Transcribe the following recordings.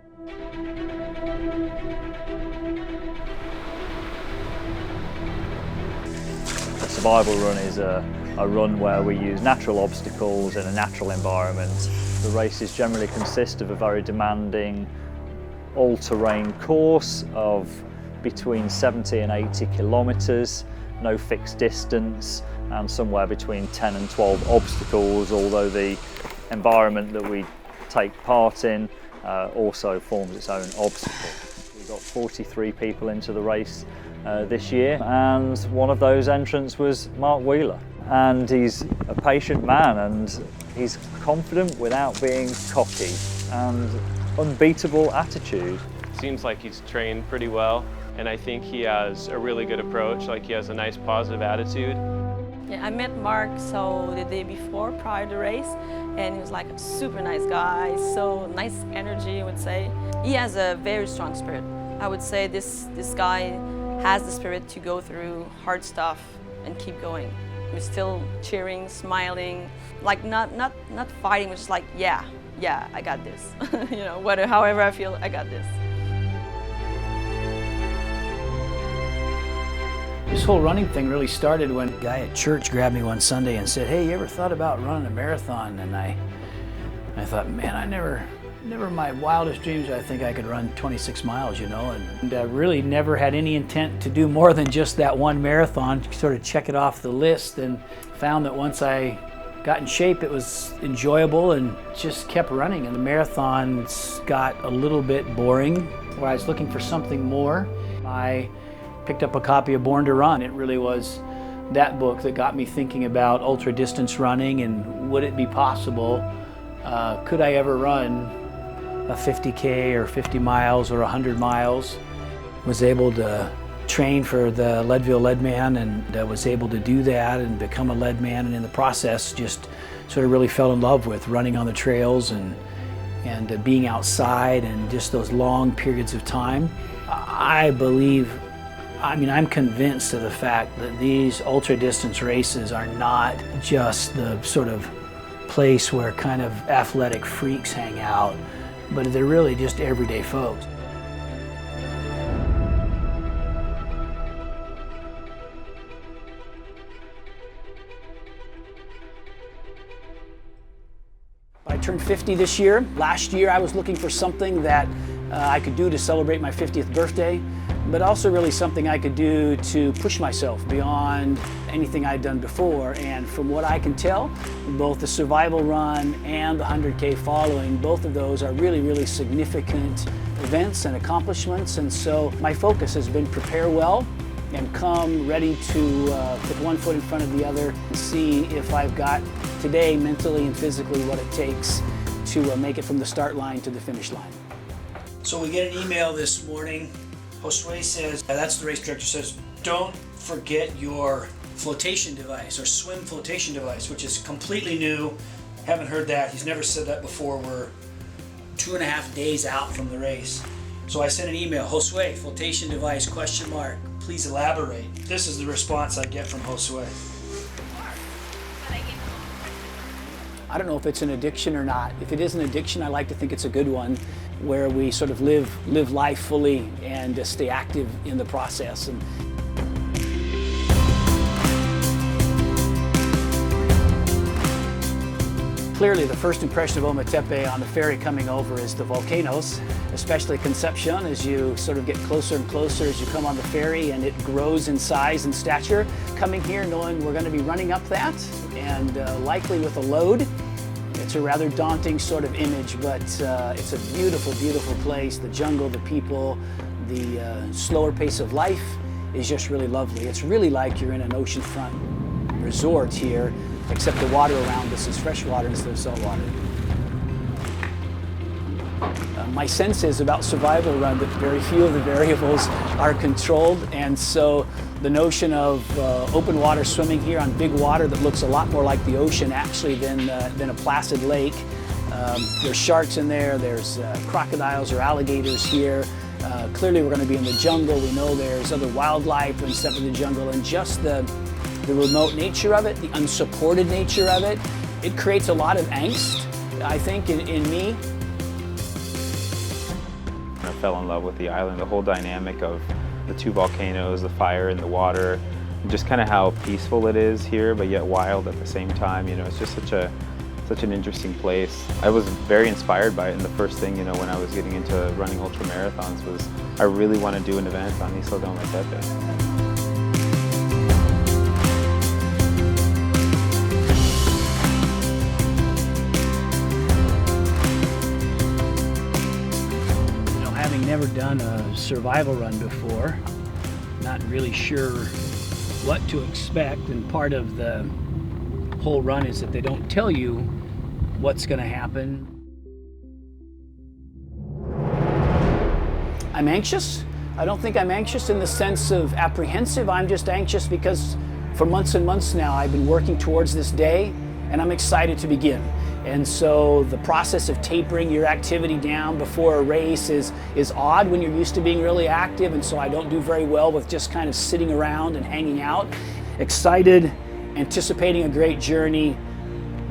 A survival run is a run where we use natural obstacles in a natural environment. The races generally consist of a very demanding all-terrain course of between 70 and 80 kilometres, no fixed distance, and somewhere between 10 and 12 obstacles, although the environment that we take part in also forms its own obstacle. We got 43 people into the race this year, and one of those entrants was Mark Wheeler. And he's a patient man, and he's confident without being cocky, and unbeatable attitude. Seems like he's trained pretty well, and I think he has a really good approach, like he has a nice positive attitude. Yeah, I met Mark the day before, prior to the race, and he was like a super nice guy, so nice energy, I would say. He has a very strong spirit. I would say this guy has the spirit to go through hard stuff and keep going. We're still cheering, smiling, like not fighting, but just like, yeah, I got this. You know, however I feel, I got this. This whole running thing really started when a guy at church grabbed me one Sunday and said, "Hey, you ever thought about running a marathon?" And I thought, man, I never in my wildest dreams I think I could run 26 miles, you know, and really never had any intent to do more than just that one marathon, sort of check it off the list, and found that once I got in shape, it was enjoyable and just kept running. And the marathons got a little bit boring, where I was looking for something more. I picked up a copy of Born to Run. It really was that book that got me thinking about ultra distance running, and would it be possible, could I ever run a 50K or 50 miles or 100 miles. Was able to train for the Leadville Leadman, and was able to do that and become a leadman, and in the process just sort of really fell in love with running on the trails and being outside and just those long periods of time. I'm convinced of the fact that these ultra distance races are not just the sort of place where kind of athletic freaks hang out, but they're really just everyday folks. I turned 50 this year. Last year I was looking for something that I could do to celebrate my 50th birthday, but also really something I could do to push myself beyond anything I'd done before. And from what I can tell, both the survival run and the 100K following, both of those are really, really significant events and accomplishments. And so my focus has been prepare well and come ready to put one foot in front of the other and see if I've got today mentally and physically what it takes to make it from the start line to the finish line. So we get an email this morning. Josue says, that's the race director, says, don't forget your flotation device or swim flotation device, which is completely new. Haven't heard that. He's never said that before. We're 2.5 days out from the race. So I sent an email, Josue, flotation device, ? Please elaborate. This is the response I get from Josue. I don't know if it's an addiction or not. If it is an addiction, I like to think it's a good one, where we sort of live life fully and stay active in the process. And clearly, the first impression of Ometepe on the ferry coming over is the volcanoes, especially Concepcion, as you sort of get closer and closer as you come on the ferry, and it grows in size and stature. Coming here knowing we're going to be running up that, and likely with a load. It's a rather daunting sort of image, but it's a beautiful, beautiful place. The jungle, the people, the slower pace of life is just really lovely. It's really like you're in an oceanfront resort here, except the water around us is fresh water instead of salt water. My sense is about survival run that very few of the variables are controlled, and so the notion of open water swimming here on big water that looks a lot more like the ocean actually than a placid lake. There's sharks in there, there's crocodiles or alligators here. Clearly we're going to be in the jungle. We know there's other wildlife and stuff in the jungle, and just the remote nature of it, the unsupported nature of it, it creates a lot of angst, I think, in me. fell in love with the island, the whole dynamic of the two volcanoes, the fire and the water, and just kind of how peaceful it is here, but yet wild at the same time. You know, it's just such an interesting place. I was very inspired by it, and the first thing, you know, when I was getting into running ultra marathons was I really want to do an event on Island of Ometepe. Never done a survival run before, not really sure what to expect, and part of the whole run is that they don't tell you what's going to happen. I'm anxious. I don't think I'm anxious in the sense of apprehensive. I'm just anxious because for months and months now I've been working towards this day, and I'm excited to begin. And so the process of tapering your activity down before a race is odd when you're used to being really active, and so I don't do very well with just kind of sitting around and hanging out. Excited, anticipating a great journey,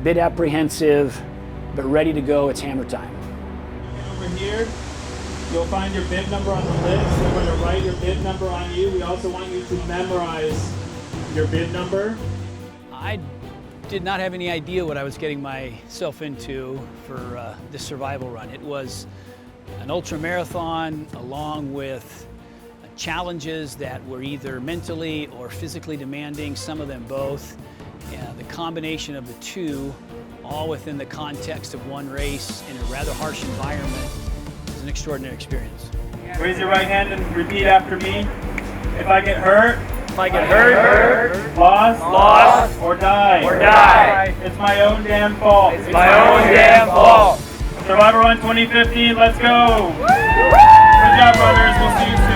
bit apprehensive, but ready to go. It's hammer time. Over here, you'll find your bib number on the list. We're going to write your bib number on you. We also want you to memorize your bib number. I did not have any idea what I was getting myself into for this survival run. It was an ultra marathon along with challenges that were either mentally or physically demanding, some of them both. The combination of the two, all within the context of one race in a rather harsh environment, is an extraordinary experience. Raise your right hand and repeat after me. If I get hurt, lost, or die, it's my own damn fault. Survivor Run 2015, let's go! Good job, brothers. We'll see you soon.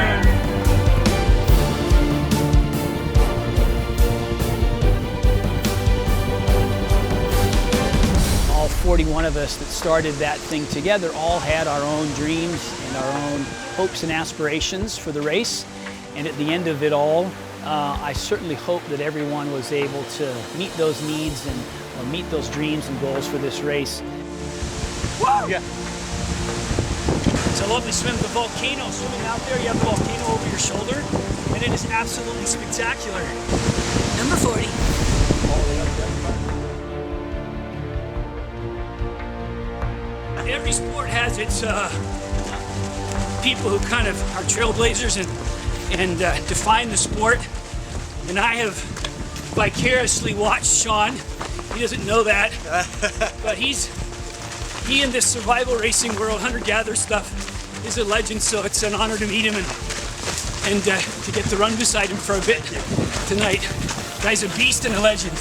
All 41 of us that started that thing together all had our own dreams and our own hopes and aspirations for the race. And at the end of it all, I certainly hope that everyone was able to meet those needs or meet those dreams and goals for this race. Woo! Yeah. It's a lovely swim. The volcano, swimming out there, you have the volcano over your shoulder, and it is absolutely spectacular. Number 40. Every sport has its people who kind of are trailblazers and define the sport. And I have vicariously watched Sean. He doesn't know that, but he in this survival racing world, hunter-gatherer stuff, is a legend. So it's an honor to meet him and to get to run beside him for a bit tonight. Guy's a beast and a legend.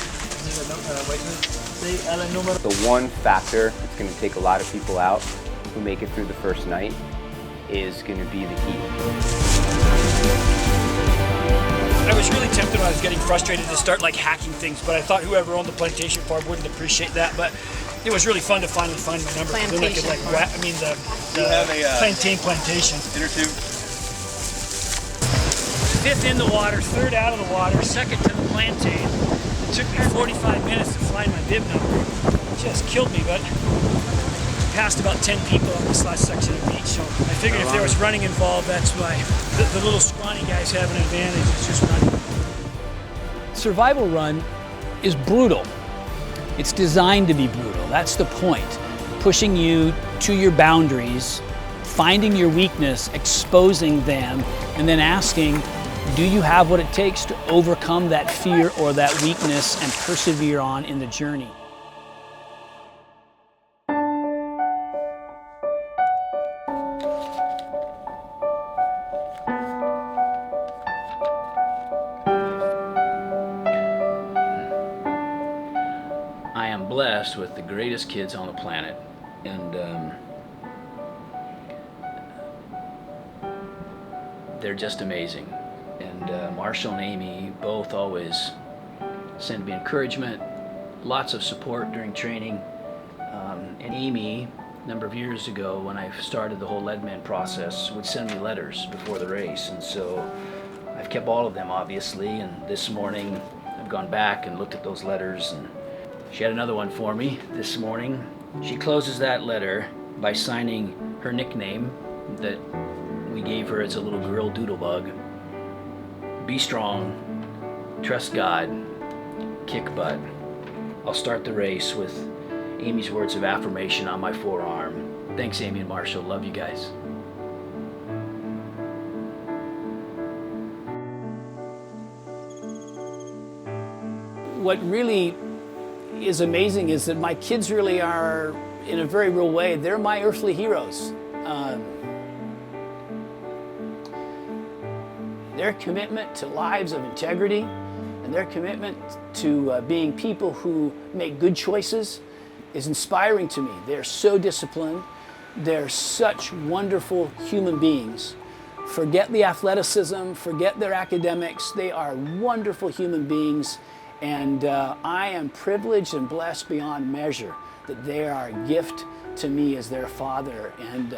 The one factor that's going to take a lot of people out who make it through the first night is going to be the heat. I was really tempted when I was getting frustrated to start like hacking things, but I thought whoever owned the plantation farm wouldn't appreciate that. But it was really fun to finally find my number. Then I could like, the plantation. Inner tube. Fifth in the water, third out of the water, second to the plantain. It took me 45 minutes to find my bib number. It just killed me, but I passed about 10 people on this last section of the beach. So I figured if there was running involved, that's why the little scrawny guys have an advantage. It's just running. Survival run is brutal. It's designed to be brutal. That's the point. Pushing you to your boundaries, finding your weakness, exposing them, and then asking, do you have what it takes to overcome that fear or that weakness and persevere on in the journey? I am blessed with the greatest kids on the planet, and they're just amazing. And Marshall and Amy both always send me encouragement, lots of support during training. And Amy, a number of years ago when I started the whole Leadman process, would send me letters before the race. And so I've kept all of them, obviously, and this morning I've gone back and looked at those letters, and she had another one for me this morning. She closes that letter by signing her nickname, that we gave her as a little girl doodlebug. Be strong, trust God, kick butt. I'll start the race with Amy's words of affirmation on my forearm. Thanks, Amy and Marshall. Love you guys. What really is amazing is that my kids really are, in a very real way, they're my earthly heroes. Their commitment to lives of integrity and their commitment to being people who make good choices is inspiring to me. They're so disciplined. They're such wonderful human beings. Forget the athleticism, forget their academics. They are wonderful human beings. And I am privileged and blessed beyond measure that they are a gift to me as their father. And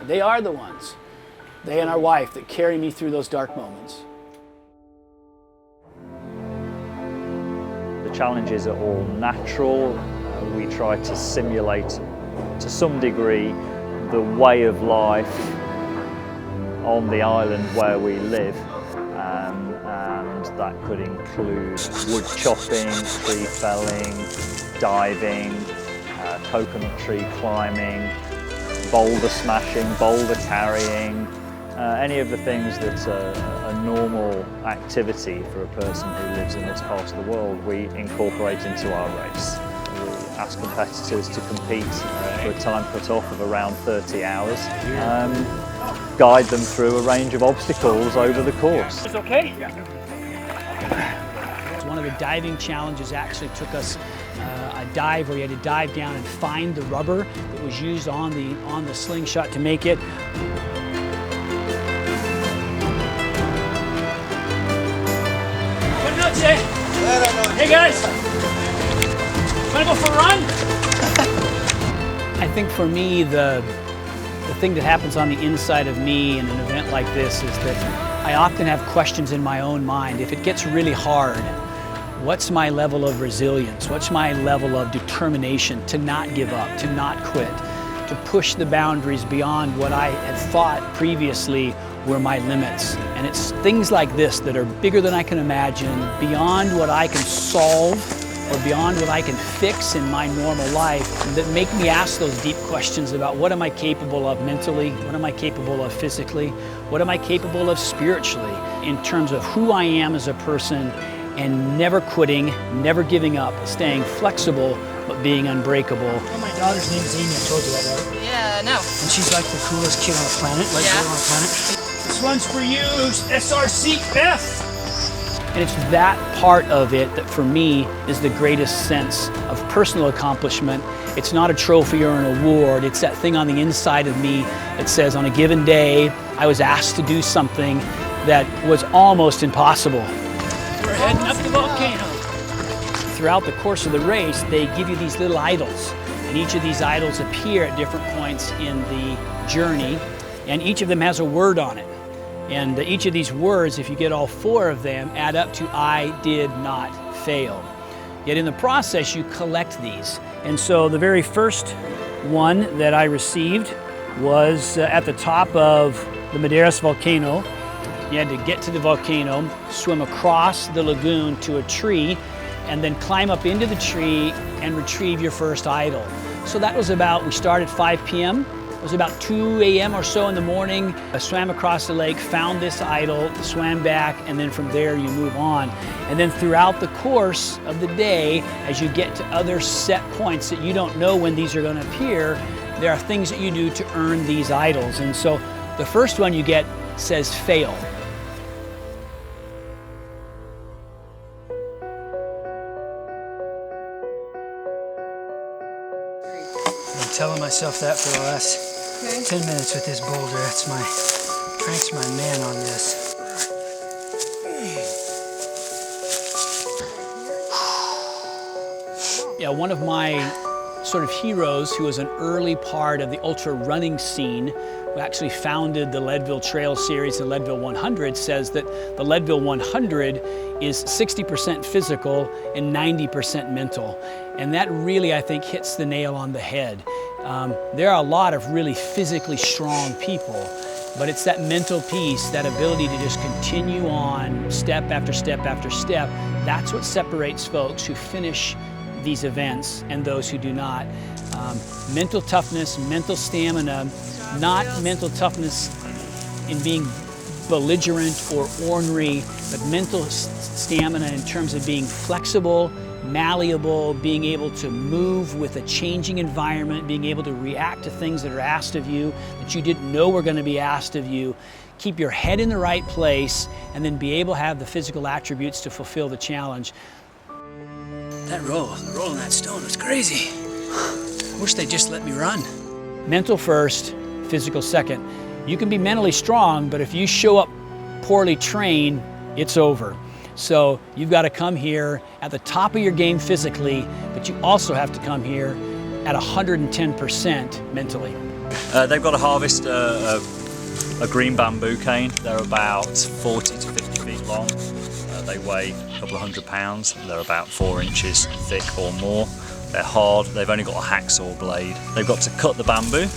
they are the ones, they and our wife, that carry me through those dark moments. The challenges are all natural. We try to simulate, to some degree, the way of life on the island where we live. And that could include wood chopping, tree felling, diving, coconut tree climbing, boulder smashing, boulder carrying, any of the things that are a normal activity for a person who lives in this part of the world, we incorporate into our race. We ask competitors to compete for a time cut-off of around 30 hours. Guide them through a range of obstacles over the course. It's okay. One of the diving challenges actually took us a dive where you had to dive down and find the rubber that was used on the slingshot to make it. Good nuts, eh? Hey guys, wanna go for a run? I think for me, the thing that happens on the inside of me in an event like this is that I often have questions in my own mind. If it gets really hard, what's my level of resilience? What's my level of determination to not give up, to not quit, to push the boundaries beyond what I had thought previously were my limits? And it's things like this that are bigger than I can imagine, beyond what I can solve or beyond what I can fix in my normal life, that make me ask those deep questions about what am I capable of mentally, what am I capable of physically, what am I capable of spiritually, in terms of who I am as a person, and never quitting, never giving up, staying flexible, but being unbreakable. Well, my daughter's name is Amy, I told you that, right? Yeah, I know. And she's like the coolest kid on the planet, like Yeah. on the planet. This one's for you, SRC Beth! And it's that part of it that for me is the greatest sense of personal accomplishment. It's not a trophy or an award, it's that thing on the inside of me that says on a given day, I was asked to do something that was almost impossible. We're heading up the volcano. Throughout the course of the race, they give you these little idols, and each of these idols appear at different points in the journey, and each of them has a word on it. And each of these words, if you get all 4 of them, add up to I did not fail. Yet in the process, you collect these. And so the very first one that I received was at the top of the Madeiras volcano. You had to get to the volcano, swim across the lagoon to a tree, and then climb up into the tree and retrieve your first idol. So that was about, we started 5 p.m. It was about 2 a.m. or so in the morning. I swam across the lake, found this idol, swam back, and then from there you move on. And then throughout the course of the day, as you get to other set points that you don't know when these are going to appear, there are things that you do to earn these idols. And so the first one you get says fail. I'm telling myself that for the last 10 minutes with this boulder. Frank's my man on this. Yeah, one of my sort of heroes who was an early part of the ultra running scene, who actually founded the Leadville Trail Series and Leadville 100, says that the Leadville 100 is 60% physical and 90% mental. And that really, I think, hits the nail on the head. There are a lot of really physically strong people, but it's that mental piece, that ability to just continue on step after step after step. That's what separates folks who finish these events and those who do not. Mental toughness, mental stamina, not mental toughness in being belligerent or ornery, but mental stamina in terms of being flexible, malleable, being able to move with a changing environment, being able to react to things that are asked of you that you didn't know were going to be asked of you, keep your head in the right place, and then be able to have the physical attributes to fulfill the challenge. That roll on that stone was crazy. I wish they'd just let me run. Mental first, physical second. You can be mentally strong, but if you show up poorly trained, it's over. So you've got to come here at the top of your game physically, but you also have to come here at 110% mentally. They've got to harvest a green bamboo cane. They're about 40 to 50 feet long. They weigh a couple of 100 pounds. They're about 4 inches thick or more. They're hard. They've only got a hacksaw blade. They've got to cut the bamboo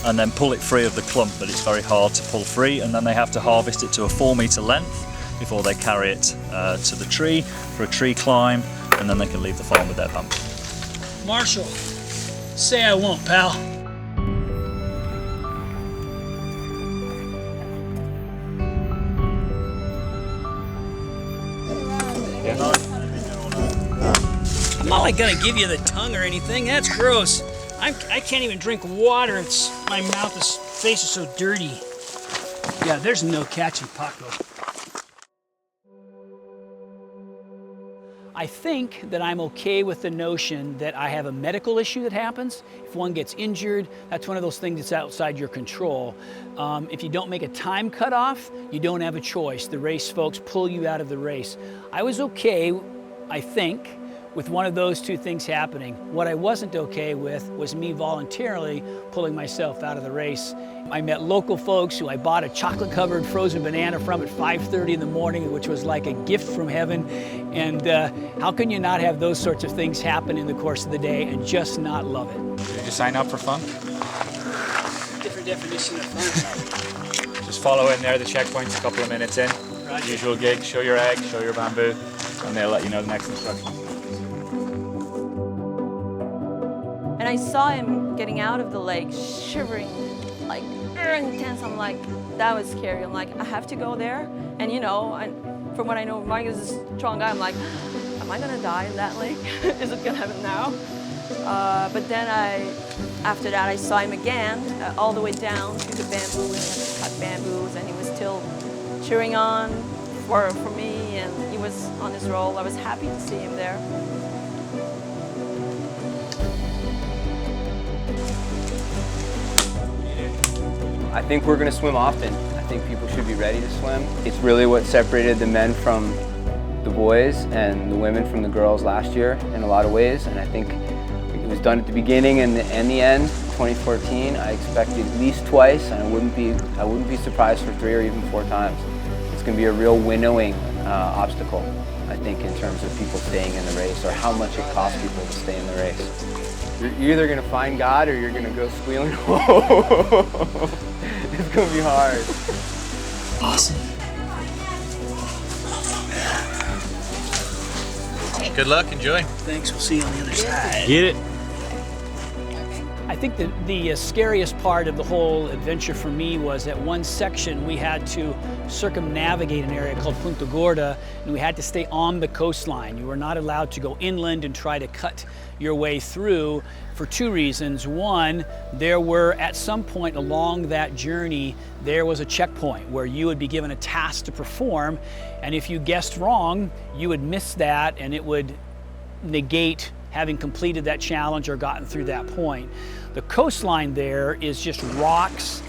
and then pull it free of the clump, but it's very hard to pull free, and then they have to harvest it to a 4-meter length before they carry it to the tree for a tree climb, and then they can leave the farm with their bamboo. Marshall, say I won't, pal. I'm not like gonna give you the tongue or anything. That's gross. I can't even drink water. My face is so dirty. Yeah, there's no catching Paco. I think that I'm okay with the notion that I have a medical issue that happens. If one gets injured, that's one of those things that's outside your control. If you don't make a time cutoff, you don't have a choice. The race folks pull you out of the race. I was okay, I think, with one of those two things happening. What I wasn't okay with was me voluntarily pulling myself out of the race. I met local folks who I bought a chocolate-covered frozen banana from at 5:30 in the morning, which was like a gift from heaven. And how can you not have those sorts of things happen in the course of the day and just not love it? Did you sign up for fun? Different definition of fun. Just follow in there, the checkpoint's a couple of minutes in. Roger. Usual gig, show your egg, show your bamboo, and they'll let you know the next instructions. And I saw him getting out of the lake, shivering, like intense. I'm like, that was scary. I'm like, I have to go there. And you know, from what I know, Micah is a strong guy. I'm like, am I gonna die in that lake? Is it gonna happen now? But then after that, I saw him again, all the way down to the bamboo, and he had to cut bamboos, and he was still cheering on for me, and he was on his roll. I was happy to see him there. I think we're going to swim often. I think people should be ready to swim. It's really what separated the men from the boys and the women from the girls last year in a lot of ways. And I think it was done at the beginning and the end. 2014, I expected at least twice, and I wouldn't be surprised for 3 or even 4 times. It's going to be a real winnowing obstacle, I think, in terms of people staying in the race or how much it costs people to stay in the race. You're either going to find God or you're going to go squealing home. It's going to be hard. Awesome. Good luck, enjoy. Thanks, we'll see you on the other side. Get it. I think the scariest part of the whole adventure for me was at one section we had to circumnavigate an area called Punta Gorda, and we had to stay on the coastline. You were not allowed to go inland and try to cut your way through for 2 reasons. One, there were at some point along that journey, there was a checkpoint where you would be given a task to perform, and if you guessed wrong, you would miss that and it would negate having completed that challenge or gotten through that point. The coastline there is just rocks,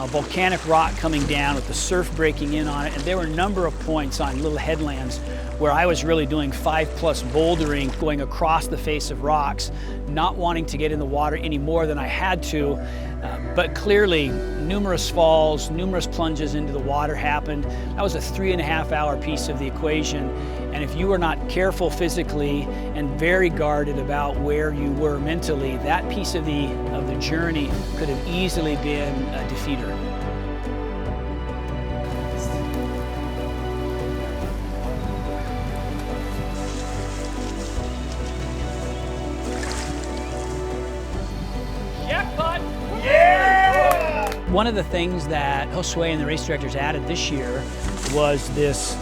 volcanic rock coming down with the surf breaking in on it, and there were a number of points on little headlands where I was really doing 5+ bouldering, going across the face of rocks, not wanting to get in the water any more than I had to. But clearly, numerous falls, numerous plunges into the water happened. That was a 3.5-hour piece of the equation. And if you were not careful physically and very guarded about where you were mentally, that piece of the journey could have easily been a defeater. One of the things that Josue and the race directors added this year was this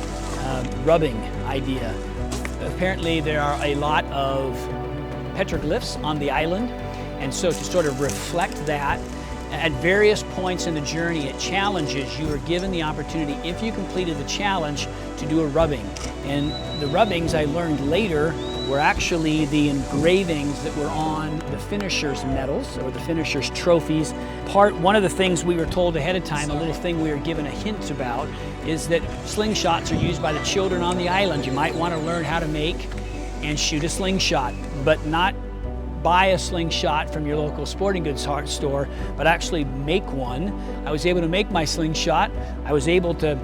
rubbing idea. Apparently there are a lot of petroglyphs on the island, and so to sort of reflect that, at various points in the journey, at challenges, you were given the opportunity, if you completed the challenge, to do a rubbing. And the rubbings, I learned later, were actually the engravings that were on the finishers' medals or the finishers' trophies. One of the things we were told ahead of time, a little thing we were given a hint about, is that slingshots are used by the children on the island. You might want to learn how to make and shoot a slingshot, but not buy a slingshot from your local sporting goods store, but actually make one. I was able to make my slingshot. I was able to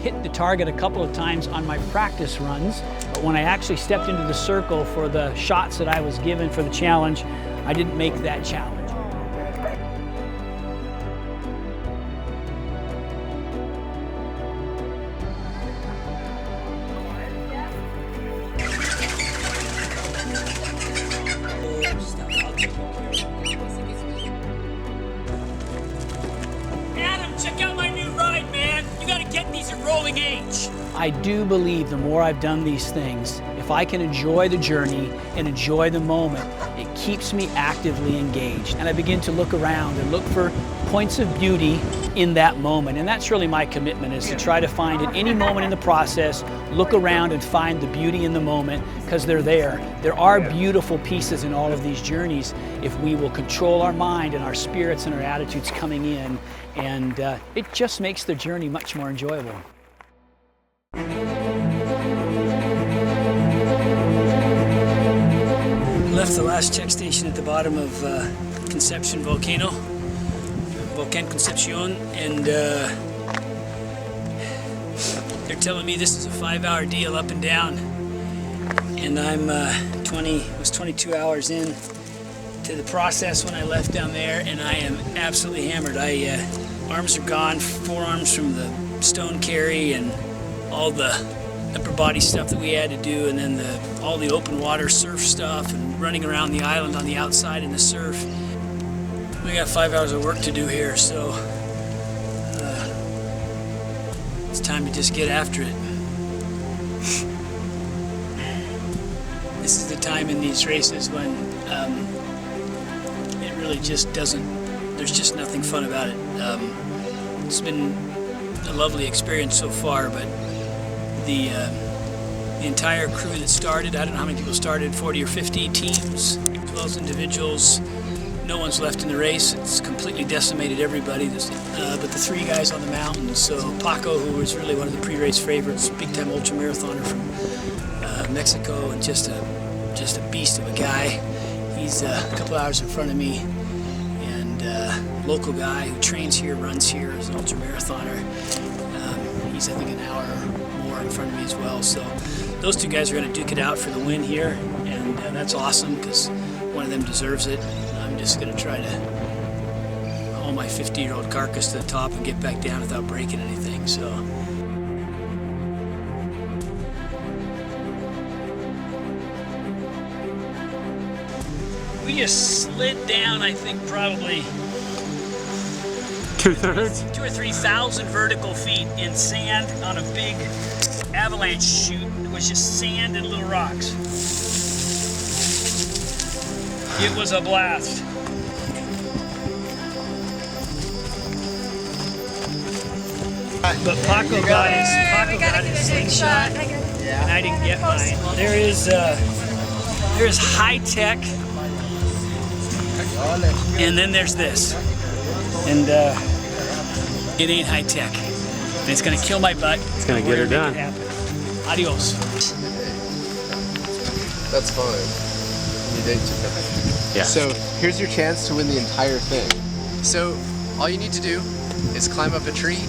hit the target a couple of times on my practice runs, but when I actually stepped into the circle for the shots that I was given for the challenge, I didn't make that challenge. I do believe the more I've done these things, if I can enjoy the journey and enjoy the moment, it keeps me actively engaged. And I begin to look around and look for points of beauty in that moment. And that's really my commitment, is to try to find at any moment in the process, look around and find the beauty in the moment, because they're there. There are beautiful pieces in all of these journeys if we will control our mind and our spirits and our attitudes coming in. And it just makes the journey much more enjoyable. Left the last check station at the bottom of Concepcion volcano, Volcan Concepcion, and they're telling me this is a 5-hour deal up and down, and I'm 22 hours in to the process when I left down there, and I am absolutely hammered. Arms are gone, forearms from the stone carry and all the upper body stuff that we had to do, and then all the open water surf stuff and running around the island on the outside in the surf. We got 5 hours of work to do here, so it's time to just get after it. This is the time in these races when it really just there's just nothing fun about it. It's been a lovely experience so far, but the entire crew that started, I don't know how many people started, 40 or 50 teams, as well as individuals. No one's left in the race. It's completely decimated everybody. But the 3 guys on the mountain, so Paco, who was really one of the pre-race favorites, big-time ultramarathoner from Mexico, and just a beast of a guy. He's a couple hours in front of me, and local guy who trains here, runs here as an ultramarathoner. He's, I think, an hour in front of me as well. So those 2 guys are going to duke it out for the win here, and that's awesome because one of them deserves it. I'm just going to try to haul my 50-year-old carcass to the top and get back down without breaking anything. So we just slid down, I think, probably 2/3? 2,000 or 3,000 vertical feet in sand on a big avalanche chute. It was just sand and little rocks. It was a blast. But Paco got his slingshot, and I didn't get mine. There's high tech, and then there's this, and it ain't high tech. And it's gonna kill my butt. It's gonna get her done. Adios. That's fine. You did too. Yeah. So here's your chance to win the entire thing. So all you need to do is climb up a tree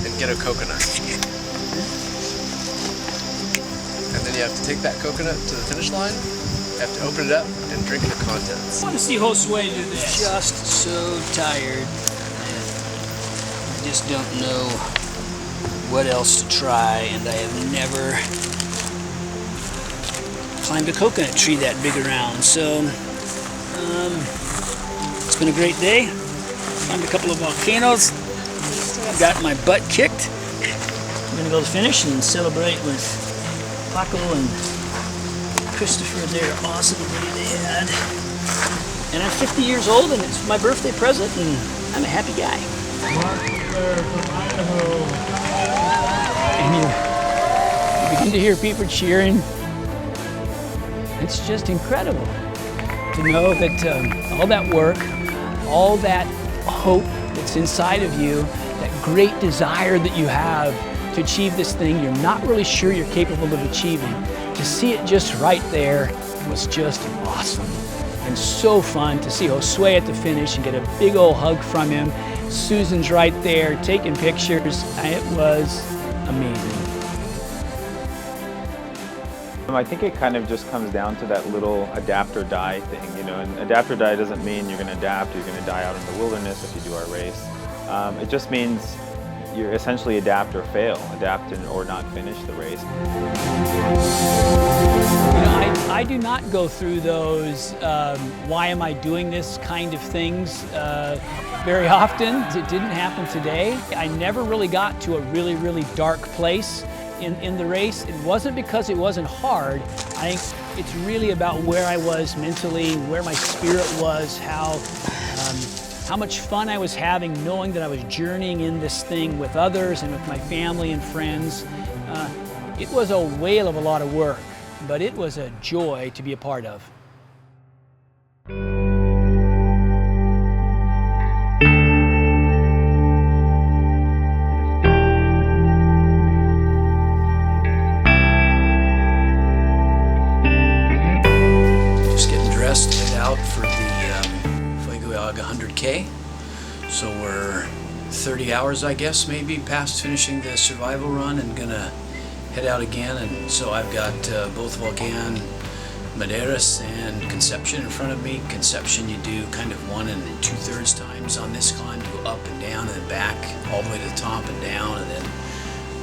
and get a coconut. And then you have to take that coconut to the finish line. You have to open it up and drink the contents. I want to see Josue do this. Just so tired. I just don't know what else to try, and I have never climbed a coconut tree that big around. So it's been a great day. Climbed a couple of volcanoes. Got my butt kicked. I'm gonna go to finish and celebrate with Paco and Christopher, their awesome day they had. And I'm 50 years old and it's my birthday present and I'm a happy guy. From Idaho. And you begin to hear people cheering. It's just incredible to know that all that work, all that hope that's inside of you, that great desire that you have to achieve this thing you're not really sure you're capable of achieving. To see it just right there was just awesome. And so fun to see Josue at the finish and get a big old hug from him. Susan's right there taking pictures. It was amazing. I think it kind of just comes down to that little adapt or die thing, you know, and adapt or die doesn't mean you're going to adapt, you're going to die out in the wilderness if you do our race. It just means you're essentially adapt or fail, adapt or not finish the race. You know, I do not go through those why am I doing this kind of things very often. It didn't happen today. I never really got to a really, really dark place in the race. It wasn't because it wasn't hard. I think it's really about where I was mentally, where my spirit was, how much fun I was having knowing that I was journeying in this thing with others and with my family and friends. It was a whale of a lot of work, but it was a joy to be a part of. For the Fuego 100K. So we're 30 hours, I guess, maybe past finishing the survival run and gonna head out again. And so I've got both Volcano, Madeiras, and Conception in front of me. Conception you do kind of 1 2/3 times on this climb. You go up and down and then back all the way to the top and down and then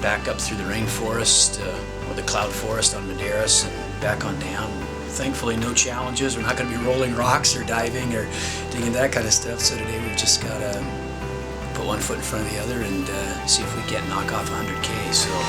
back up through the rainforest or the cloud forest on Madeiras and back on down. Thankfully, no challenges. We're not going to be rolling rocks or diving or doing that kind of stuff. So today we've just got to put one foot in front of the other and see if we can't knock off 100K. So. 4,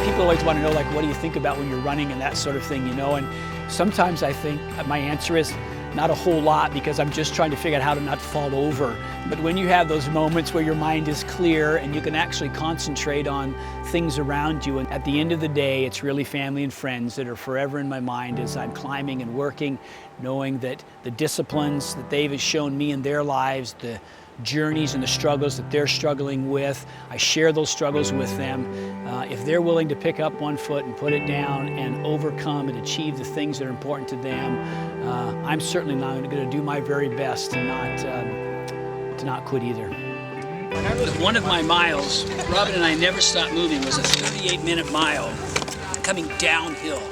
3, people always want to know, like, what do you think about when you're running and that sort of thing, you know? And sometimes I think my answer is not a whole lot because I'm just trying to figure out how to not fall over. But when you have those moments where your mind is clear and you can actually concentrate on things around you, and at the end of the day, it's really family and friends that are forever in my mind as I'm climbing and working, knowing that the disciplines that they've shown me in their lives, the journeys and the struggles that they're struggling with, I share those struggles with them. If they're willing to pick up one foot and put it down and overcome and achieve the things that are important to them, I'm certainly not going to do my very best to not quit either. One of my miles, Robin and I never stopped moving, was a 38-minute mile coming downhill.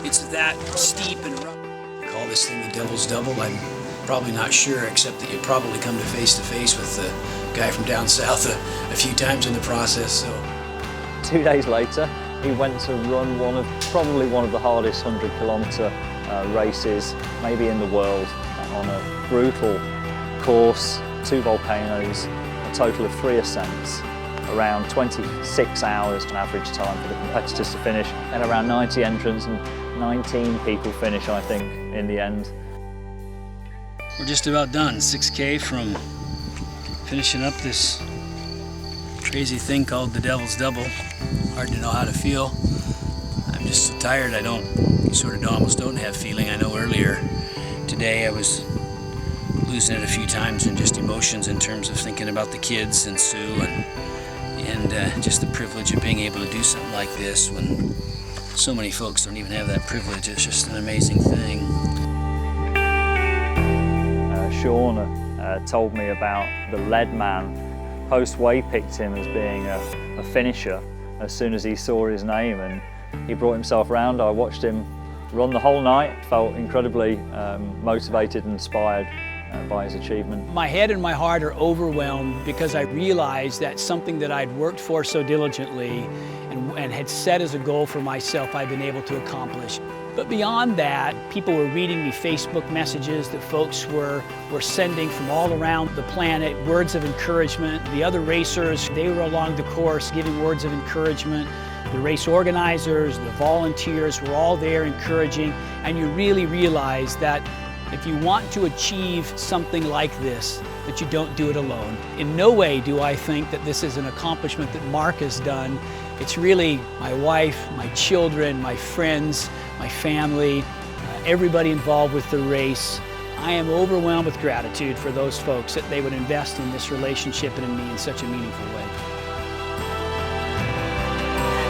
It's that steep and rough. I call this thing the Devil's Double. I'm probably not sure, except that you probably come to face with the guy from down south a few times in the process. So 2 days later, he went to run probably one of the hardest 100-kilometer races, maybe in the world, on a brutal course, 2 volcanoes, a total of 3 ascents, around 26 hours an average time for the competitors to finish, and around 90 entrants and 19 people finish, I think, in the end. We're just about done. 6K from finishing up this crazy thing called the Devil's Double. Hard to know how to feel. I'm just so tired. You sort of almost don't have feeling. I know earlier today I was losing it a few times in just emotions in terms of thinking about the kids and Sue and just the privilege of being able to do something like this when So many folks don't even have that privilege. It's just an amazing thing. Sean told me about the lead man. Post-way picked him as being a finisher as soon as he saw his name, and he brought himself round. I watched him run the whole night, felt incredibly motivated and inspired by his achievement. My head and my heart are overwhelmed because I realized that something that I'd worked for so diligently and had set as a goal for myself, I've been able to accomplish. But beyond that, people were reading me Facebook messages that folks were sending from all around the planet, words of encouragement. The other racers, they were along the course giving words of encouragement. The race organizers, the volunteers were all there encouraging, and you really realize that if you want to achieve something like this, that you don't do it alone. In no way do I think that this is an accomplishment that Mark has done. It's really my wife, my children, my friends, my family, everybody involved with the race. I am overwhelmed with gratitude for those folks that they would invest in this relationship and in me in such a meaningful way.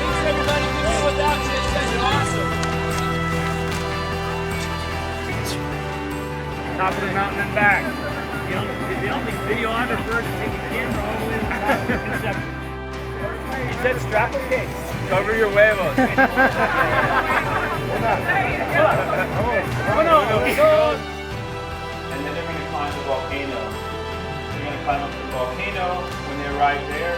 Thanks everybody, good without you, it's been awesome. Top of the mountain and back. The only video I've ever heard is taking the camera all the way to the top. You said strap okay. Cover your huevos. And then they're going to climb the volcano. They're going to climb up the volcano. When they arrive there,